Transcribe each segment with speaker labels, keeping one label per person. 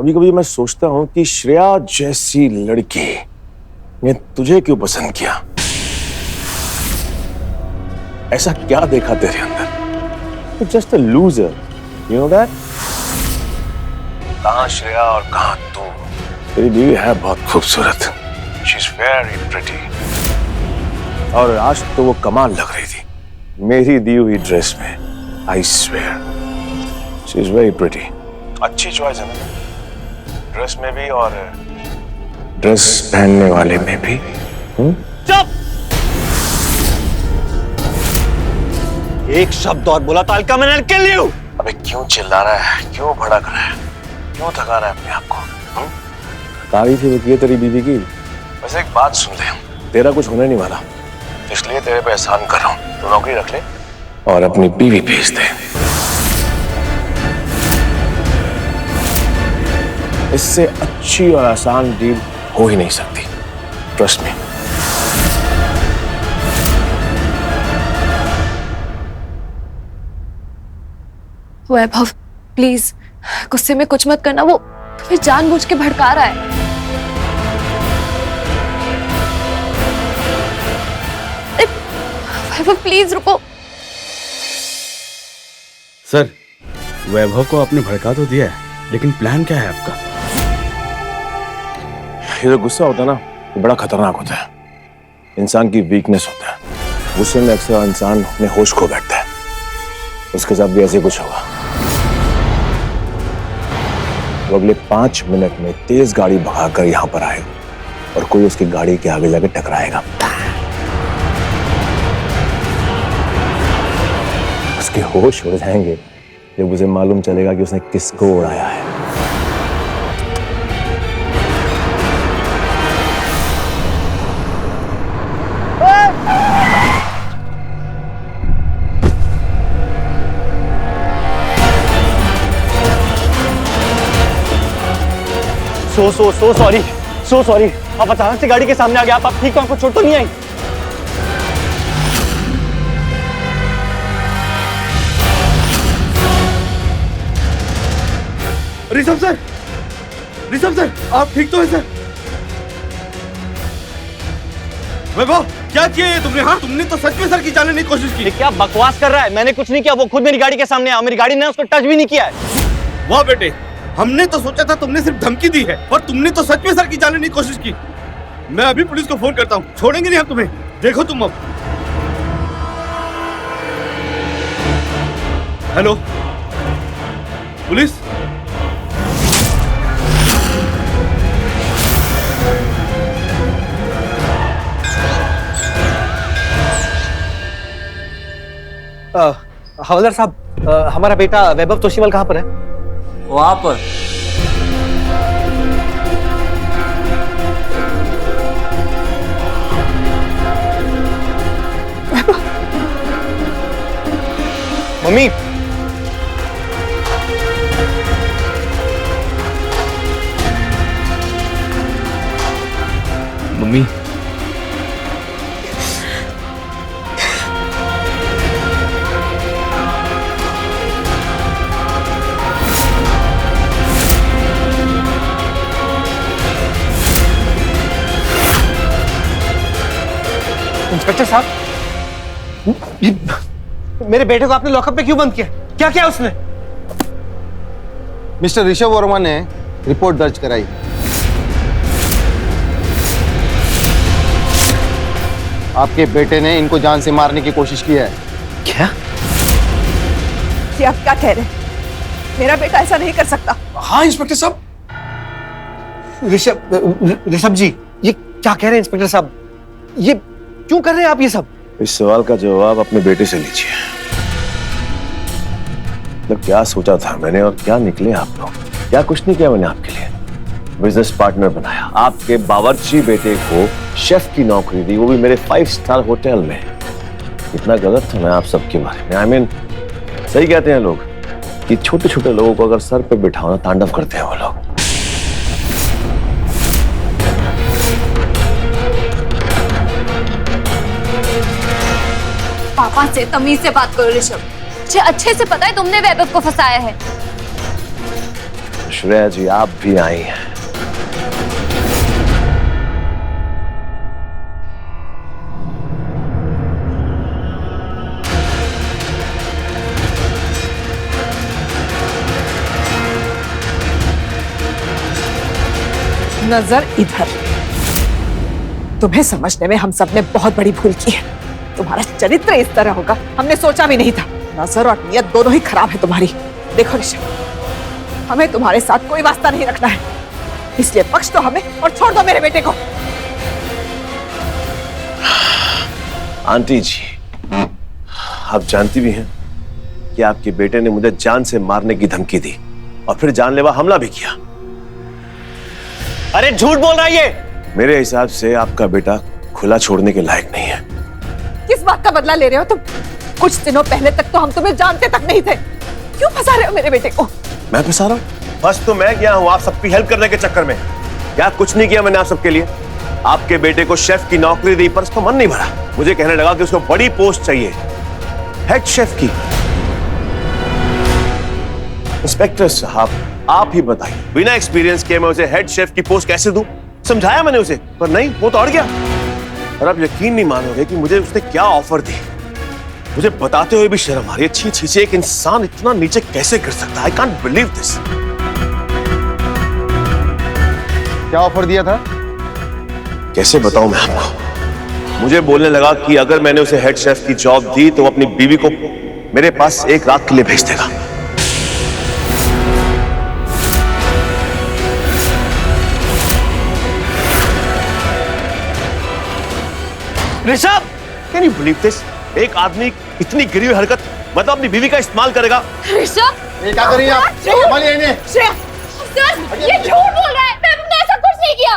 Speaker 1: कभी कभी मैं सोचता हूँ कि श्रेया जैसी लड़की ने तुझे क्यों पसंद किया? ऐसा क्या देखा तेरे अंदर? You're just a loser, you know that? कहाँ श्रेया और कहाँ तू? तेरी बीवी है बहुत खूबसूरत। She's very pretty. और आज तो वो कमाल लग रही थी मेरी दी हुई ड्रेस में। I swear, she's very pretty. अच्छी चॉइस है ना, ड्रेस में भी और ड्रेस पहनने वाले में भी।
Speaker 2: चुप! एक शब्द और बोला तो I'll मैंने kill you!
Speaker 1: अबे क्यों चिल्ला रहा है, क्यों भड़क रहा है, क्यों थका रहा है अपने आप को? तारीफ ही की तेरी बीवी की। वैसे एक बात सुन ले, तेरा कुछ होने नहीं वाला, इसलिए तेरे पे एहसान कर रहा हूँ। तू नौकरी रख ले और अपनी बीवी भेज दे। इससे अच्छी और आसान डील हो ही नहीं सकती, ट्रस्ट मी।
Speaker 3: वैभव प्लीज गुस्से में कुछ मत करना, वो तुम्हें जानबूझ के भड़का रहा है। वैभव प्लीज रुको।
Speaker 4: सर, वैभव को आपने भड़का तो दिया है, लेकिन प्लान क्या है आपका?
Speaker 1: ये जो गुस्सा होता है ना, ये बड़ा खतरनाक होता है, इंसान की वीकनेस होता है। गुस्से में अक्सर इंसान अपने होश खो बैठता है। उसके साथ भी ऐसे कुछ होगा। वो अगले 5 मिनट में तेज गाड़ी भगाकर यहां पर आएगा और कोई उसकी गाड़ी के आगे जाकर टकराएगा। उसके होश उड़ जाएंगे जब उसे मालूम चलेगा कि उसने किसको उड़ाया है।
Speaker 2: So sorry. आप अचानक से गाड़ी के सामने आ गए। आप ठीक हो? आपको चोट तो नहीं आई?
Speaker 4: ऋषभ सर, आप ठीक तो हैं सर? वैभव, क्या किया ये तुमने? हाँ, तुमने तो सच में सर की जाने की कोशिश की।
Speaker 2: क्या बकवास कर रहा है? मैंने कुछ नहीं किया। वो खुद मेरी गाड़ी के सामने आया, मेरी गाड़ी ने उसको टच भी नहीं किया है।
Speaker 4: वाह बेटे, हमने तो सोचा था तुमने सिर्फ धमकी दी है, और तुमने तो सच में सर की जाने की कोशिश की। मैं अभी पुलिस को फोन करता हूँ, छोड़ेंगे नहीं हम तुम्हें। देखो तुम अब। हेलो पुलिस,
Speaker 2: हवलदार साहब, हमारा बेटा वैभव तोशीवाल कहाँ पर है?
Speaker 5: वहां पर।
Speaker 2: मम्मी,
Speaker 4: मम्मी,
Speaker 2: इंस्पेक्टर साहब, मेरे बेटे को आपने लॉकअप में क्यों बंद किया? क्या किया उसने?
Speaker 6: मिस्टर ऋषभ वर्मा ने रिपोर्ट दर्ज कराई। आपके बेटे ने इनको जान से मारने की कोशिश की है।
Speaker 2: क्या?
Speaker 7: जी आप क्या कह रहे हैं? मेरा बेटा ऐसा नहीं कर सकता।
Speaker 4: हाँ इंस्पेक्टर साहब।
Speaker 2: ऋषभ जी, ये क्या कह रहे हैं इंस्पेक्टर साहब? ये क्यों कर रहे हैं आप ये सब?
Speaker 1: इस सवाल का जवाब अपने बेटे से लीजिए। मतलब क्या सोचा था मैंने और क्या निकले आप लोग? क्या कुछ नहीं किया मैंने आपके लिए। बिजनेस पार्टनर बनाया, आपके बावर्ची बेटे को शेफ की नौकरी दी, वो भी मेरे 5 स्टार होटल में। इतना गलत था मैं आप सबके बारे में। I mean, सही कहते हैं लोग कि छोटे छोटे लोगों को अगर सर पे बिठाओ ना, तांडव करते हैं वो लोग।
Speaker 3: पापा से तमीज से बात करो ऋषभ। मुझे अच्छे से पता है तुमने वैभव को फंसाया है।
Speaker 1: श्रेया जी, आप भी आई हैं।
Speaker 7: नजर इधर। तुम्हें समझने में हम सब ने बहुत बड़ी भूल की है। तुम्हारा चरित्र इस तरह होगा हमने सोचा भी नहीं था। नजर और नियत दोनों ही खराब है तुम्हारी। देखो ऋषभ, हमें तुम्हारे साथ कोई वास्ता नहीं रखना है, इसलिए बख्श दो हमें और छोड़ दो मेरे बेटे को।
Speaker 1: आंटी जी, आप जानती भी हैं कि आपके बेटे ने मुझे जान से मारने की धमकी दी और फिर जानलेवा हमला भी किया।
Speaker 2: अरे झूठ बोल रहा है ये।
Speaker 1: मेरे हिसाब से आपका बेटा खुला छोड़ने के लायक नहीं है।
Speaker 7: किस बात का बदला ले रहे हो तुम? कुछ दिनों पहले तक तो हम तुम्हें जानते तक नहीं थे। क्यों फंसा रहे हो मेरे बेटे को?
Speaker 1: मैं फंसा रहा हूं? बस तो मैं गया हूं आप सबकी हेल्प करने के चक्कर में। क्या कुछ नहीं किया मैंने आप सबके लिए? आपके बेटे को शेफ की नौकरी दी पर उसका मन नहीं भरा। मुझे कहने लगा कि उसको बड़ी पोस्ट चाहिए, हेड शेफ की। इंस्पेक्टर साहब, आप ही बताइए, बिना एक्सपीरियंस के मैं उसे हेड शेफ की पोस्ट कैसे दूं? समझाया मैंने उसे, पर नहीं, वो तो अड़ गया। और आप यकीन नहीं मानोगे कि मुझे उसने क्या ऑफर दी। मुझे बताते हुए भी शर्म आ रही है। छी छी छी, एक इंसान इतना नीचे कैसे गिर सकता है? I can't believe this.
Speaker 6: क्या ऑफर दिया था?
Speaker 1: कैसे बताऊं मैं आपको? मुझे बोलने लगा कि अगर मैंने उसे हेड शेफ की जॉब दी तो वो अपनी बीवी को मेरे पास एक रात के लिए भेज देगा।
Speaker 2: Rishabh,
Speaker 1: can you believe this? एक आदमी इतनी गिरी हुई हरकत, मतलब अपनी बीवी का इस्तेमाल करेगा।
Speaker 3: ऋषभ,
Speaker 6: ये क्या कर रही हैं आप? संभालिए इन्हें।
Speaker 7: श्रेया,
Speaker 3: सर ये झूठ बोल रहा है, मैंने ऐसा कुछ नहीं किया।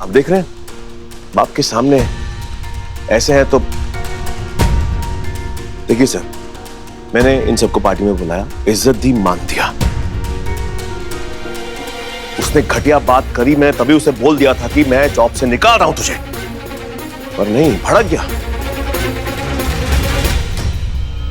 Speaker 1: आप देख रहे हैं, बाप के सामने ऐसे हैं तो देखिए सर, मैंने इन सबको पार्टी में बुलाया, इज्जत दी, मान दिया। उसने घटिया बात करी, मैंने तभी उसे बोल दिया था कि मैं जॉब से निकाल रहा हूं तुझे, पर नहीं, भड़क गया।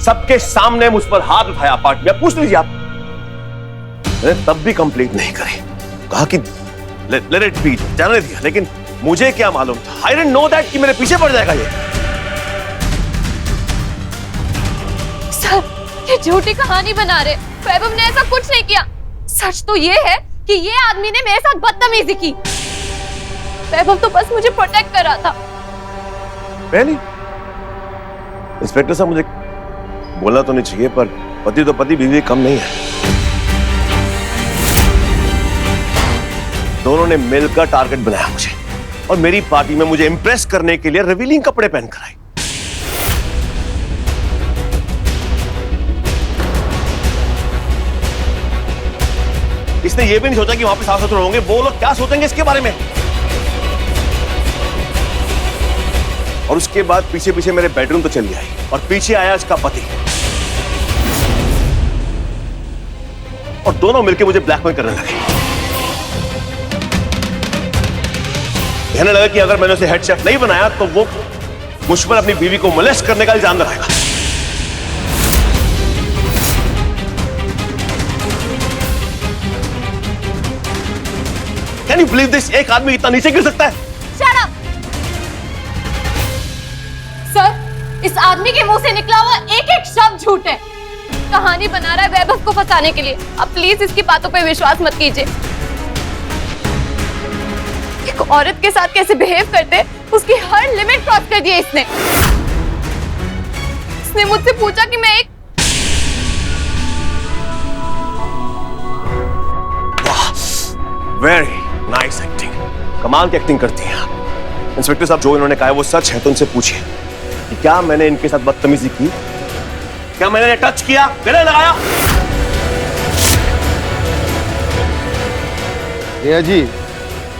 Speaker 1: सबके सामने मुझ पर हाथ उठाया पार्टी में। पूछ लीजिए आप, मैंने तब भी कंप्लेंट नहीं करी, कहा कि लेट इट बी, जाने दिया। लेकिन मुझे क्या मालूम था, आई डिडंट नो दैट कि मेरे पीछे पड़ जाएगा ये।
Speaker 3: सर, ये झूठी कहानी बना रहे। वैभव ने ऐसा कुछ नहीं किया। सच तो ये है कि ये आदमी ने मेरे साथ बदतमीजी की। वैभव तो बस मुझे प्रोटेक्ट कर रहा था।
Speaker 1: पहली इंस्पेक्टर साहब, मुझे बोलना तो नहीं चाहिए पर पति तो पति, बीवी कम नहीं है। दोनों ने मिलकर टारगेट बनाया मुझे और मेरी पार्टी में मुझे इंप्रेस करने के लिए रिवीलिंग कपड़े पहनकर आई। इसने ये भी नहीं सोचा कि वहां पे सास ससुर होंगे, वो लोग क्या सोचेंगे इसके बारे में। और उसके बाद पीछे पीछे मेरे बेडरूम तो चली आई और पीछे आया इसका पति, और दोनों मिलकर मुझे ब्लैकमेल करने लगे। कहने लगा कि अगर मैंने उसे हेड शेफ नहीं बनाया तो वो मुझ पर अपनी बीवी को मोलेस्ट करने का इल्जाम लगाएगा। Can you believe this? एक आदमी इतना नीचे गिर सकता है?
Speaker 3: Shut up! सर, इस आदमी के मुंह से निकला हुआ एक एक शब्द झूठ है। कहानी बना रहा है वैभव को फंसाने के लिए। आप प्लीज इसकी बातों पे विश्वास मत कीजिए। एक औरत के साथ कैसे बिहेव करते, उसकी हर लिमिट क्रॉस कर दी है इसने। इसने मुझसे पूछा कि मैं एक
Speaker 1: वेरी नाइस एक्टिंग, कमाल की एक्टिंग करती हैं आप। इंस्पेक्टर साहब, जो इन्होंने कहा है वो सच है तो उनसे पूछिए कि क्या मैंने इनके साथ बदतमीजी की, क्या मैंने टच किया, गले लगाया?
Speaker 6: रिया जी,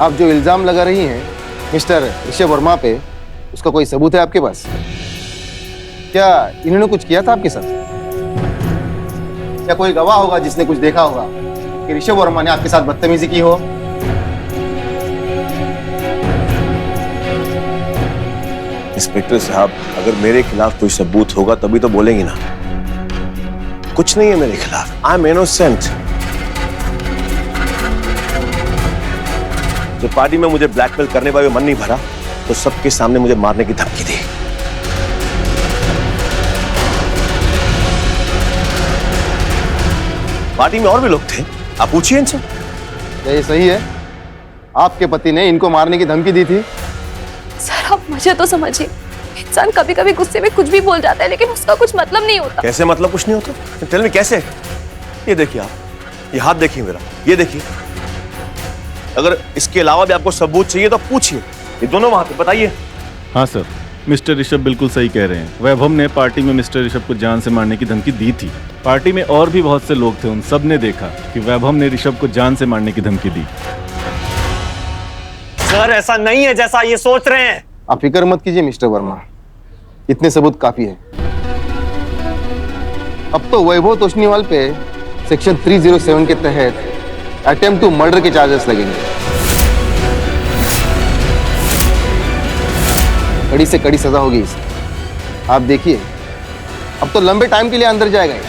Speaker 6: आप जो इल्जाम लगा रही हैं मिस्टर ऋषभ वर्मा पे, उसका कोई सबूत है आपके पास? क्या इन्होंने कुछ किया था आपके साथ? क्या कोई गवाह होगा जिसने कुछ देखा होगा कि ऋषभ वर्मा ने आपके साथ बदतमीजी की हो?
Speaker 1: इंस्पेक्टर साहब, अगर मेरे खिलाफ कोई सबूत होगा तभी तो बोलेंगे ना। कुछ नहीं है मेरे खिलाफ। I am innocent. जब पार्टी में मुझे ब्लैकमेल करने वाले मन नहीं भरा तो सबके सामने मुझे मारने की धमकी दी। पार्टी में और भी लोग थे, आप पूछिए इनसे।
Speaker 6: क्या ये सही है? आपके पति ने इनको मारने की धमकी दी थी?
Speaker 3: सर आप मुझे तो समझिए, इंसान कभी कभी गुस्से में कुछ भी बोल जाता है लेकिन उसका कुछ मतलब नहीं होता।
Speaker 1: कैसे मतलब कुछ नहीं होता? टेल मी कैसे? ये देखिए आप, ये हाथ देखिए मेरा, ये देखिए। अगर इसके अलावा भी आपको सबूत चाहिए तो पूछिए, ये दोनों वहां पे, बताइए।
Speaker 5: हाँ सर, मिस्टर ऋषभ बिल्कुल सही कह रहे हैं। वैभव ने पार्टी में मिस्टर ऋषभ को जान से मारने की धमकी दी थी। पार्टी में और भी बहुत से लोग थे, उन सब ने देखा कि वैभव ने ऋषभ को जान से मारने की धमकी दी।
Speaker 2: सर ऐसा नहीं है जैसा ये सोच रहे हैं।
Speaker 6: आप फिक्र मत कीजिए मिस्टर वर्मा, इतने सबूत काफी है। अब तो वैभव तोष्णीवाल पे सेक्शन 307 के तहत अटेम्प्ट टू मर्डर के चार्जेस लगेंगे। कड़ी से कड़ी सजा होगी इसे। आप देखिए, अब तो लंबे टाइम के लिए अंदर जाएगा ये।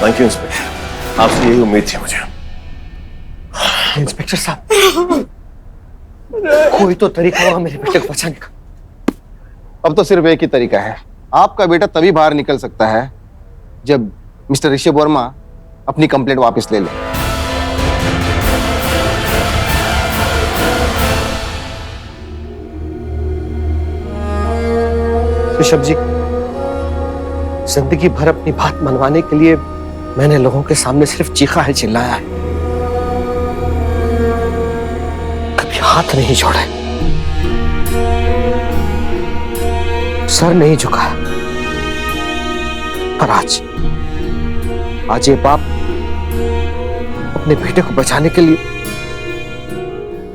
Speaker 1: थैंक यू इंस्पेक्टर, आपसे यही उम्मीद थी मुझे।
Speaker 2: इंस्पेक्टर साहब, कोई तो तरीका होगा मेरे बेटे को बचाने का।
Speaker 6: अब तो सिर्फ एक ही तरीका है। आपका बेटा तभी बाहर निकल सकता है जब मिस्टर ऋषभ वर्मा अपनी कंप्लेंट वापस ले ले।
Speaker 2: ऋषभ जी, जिंदगी भर अपनी बात मनवाने के लिए मैंने लोगों के सामने सिर्फ चीखा है, चिल्लाया है, कभी हाथ नहीं जोड़े, सर नहीं झुकाया। पर आज ये बाप अपने बेटे को बचाने के लिए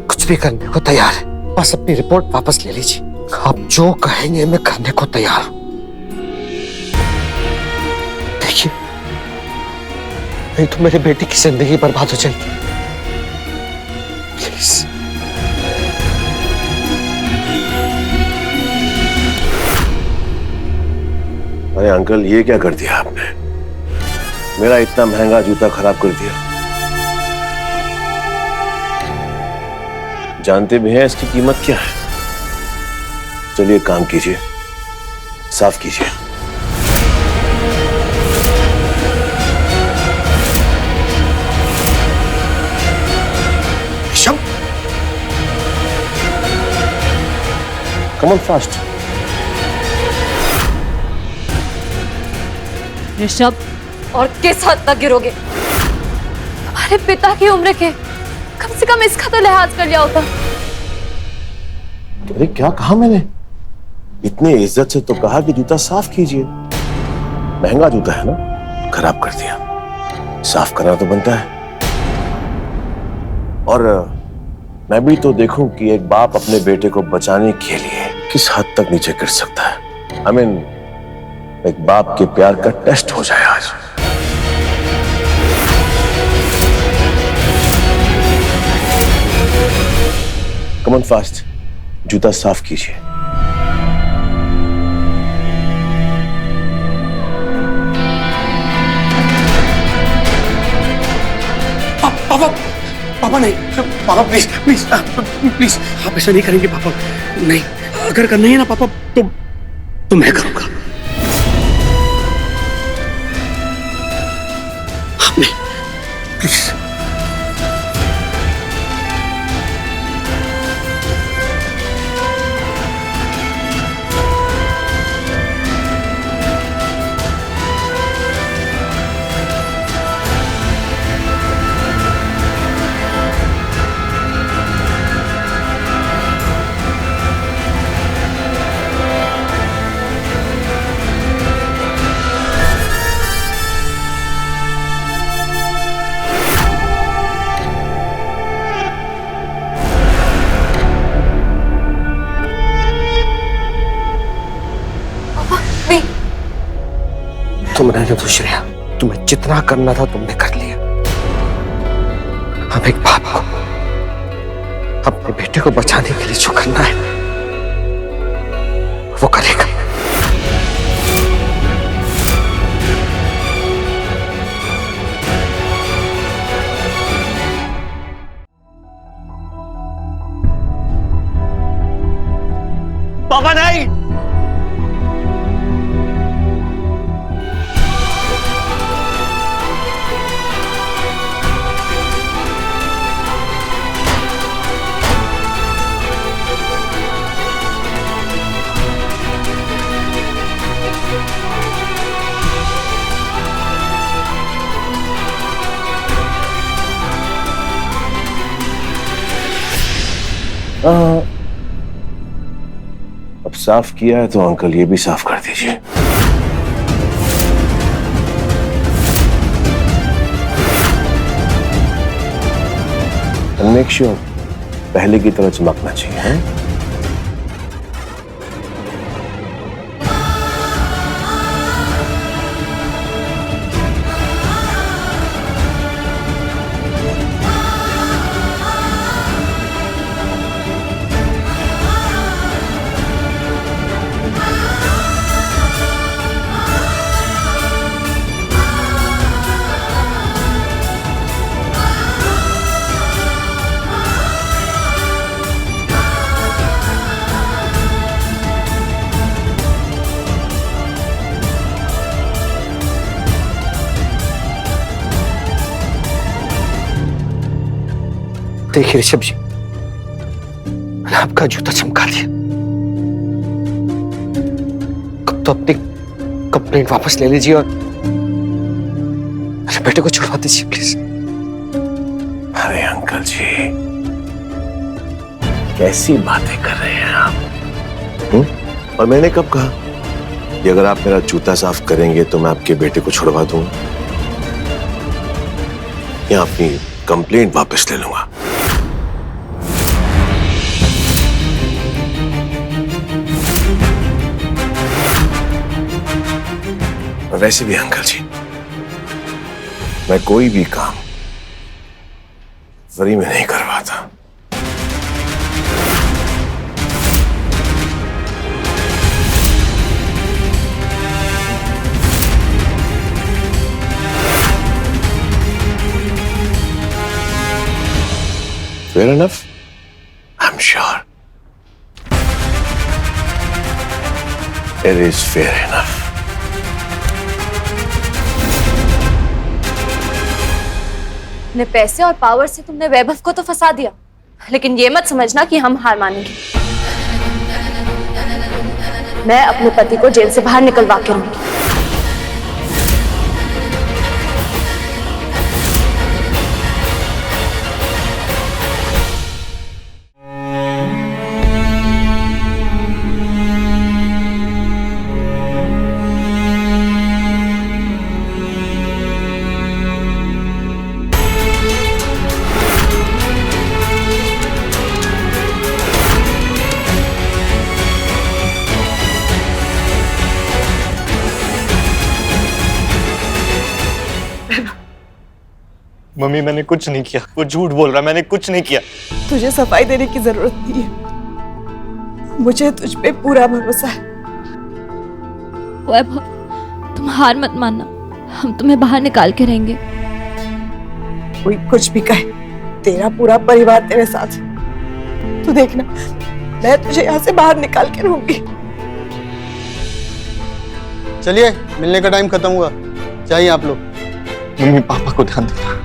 Speaker 2: कुछ भी करने को तैयार है। बस अपनी रिपोर्ट वापस ले लीजिए। आप जो कहेंगे मैं करने को तैयार हूं। देखिए, नहीं तो मेरे बेटे की जिंदगी बर्बाद हो जाएगी। प्लीज।
Speaker 1: अरे अंकल, ये क्या कर दिया आपने? मेरा इतना महंगा जूता खराब कर दिया। जानते भी हैं इसकी कीमत क्या है। चलिए काम कीजिए, साफ कीजिए।
Speaker 2: Rishabh,
Speaker 1: come on fast.
Speaker 3: Rishabh, और किस हद तक गिरोगे? तुम्हारे पिता की उम्र के, कम से कम इसका तो लिहाज कर लिया होता।
Speaker 1: अरे क्या कहा मैंने? इतने इज्जत से तो कहा कि जूता साफ कीजिए। महंगा जूता है ना, खराब कर दिया। साफ करना तो बनता है। और मैं भी तो देखूं कि एक बाप अपने बेटे को बचाने के लिए किस हद तक नीचे गिर सकता है। आई मीन, एक बाप के प्यार का टेस्ट हो जाए आज। कम ऑन फास्ट, जूता साफ कीजिए।
Speaker 2: पापा, पापा नहीं, पापा प्लीज प्लीज प्लीज, आप ऐसा नहीं करेंगे पापा। नहीं, अगर करना ही ना पापा तो मैं करूंगा। आप नहीं, प्लीज। तुम रहने दो श्रेया, तुम्हें जितना करना था तुमने कर लिया। अब एक बाप को अपने बेटे को बचाने के लिए जो करना है वो करेगा। पापा नहीं।
Speaker 1: अब साफ किया है तो अंकल ये भी साफ कर दीजिए। मेक श्योर पहले की तरह चमकना चाहिए है?
Speaker 2: देखिए ऋषभ जी, मैंने आपका जूता चमका दिया। कब तो अपनी कंप्लेंट वापस ले लीजिए और मेरे बेटे को छुड़वा दीजिए प्लीज।
Speaker 1: अरे अंकल जी कैसी बातें कर रहे हैं आप? और मैंने कब कहा कि अगर आप मेरा जूता साफ करेंगे तो मैं आपके बेटे को छुड़वा दूंगा या अपनी कंप्लेंट वापस ले लूंगा? वैसे भी अंकल जी मैं कोई भी काम फ्री में नहीं करवाता। Fair enough? I'm sure. It is fair enough.
Speaker 3: अपने पैसे और पावर से तुमने वैभव को तो फंसा दिया, लेकिन ये मत समझना कि हम हार मानेंगे। मैं अपने पति को जेल से बाहर निकलवा के रहूंगी।
Speaker 4: मम्मी मैंने कुछ नहीं किया, वो झूठ बोल रहा है, मैंने कुछ नहीं किया।
Speaker 7: तुझे सफाई देने की जरूरत नहीं है, मुझे तुझ पे पूरा भरोसा है।
Speaker 3: वैभव तुम हार मत मानना, हम तुम्हें बाहर निकाल के रहेंगे।
Speaker 7: कोई कुछ भी कहे, तेरा पूरा परिवार तेरे साथ है। तू देखना, मैं तुझे यहाँ से बाहर निकाल के रहूंगी।
Speaker 6: चलिए, मिलने का टाइम खत्म हुआ, चाहिए आप लोग।
Speaker 4: मम्मी पापा को ध्यान देना।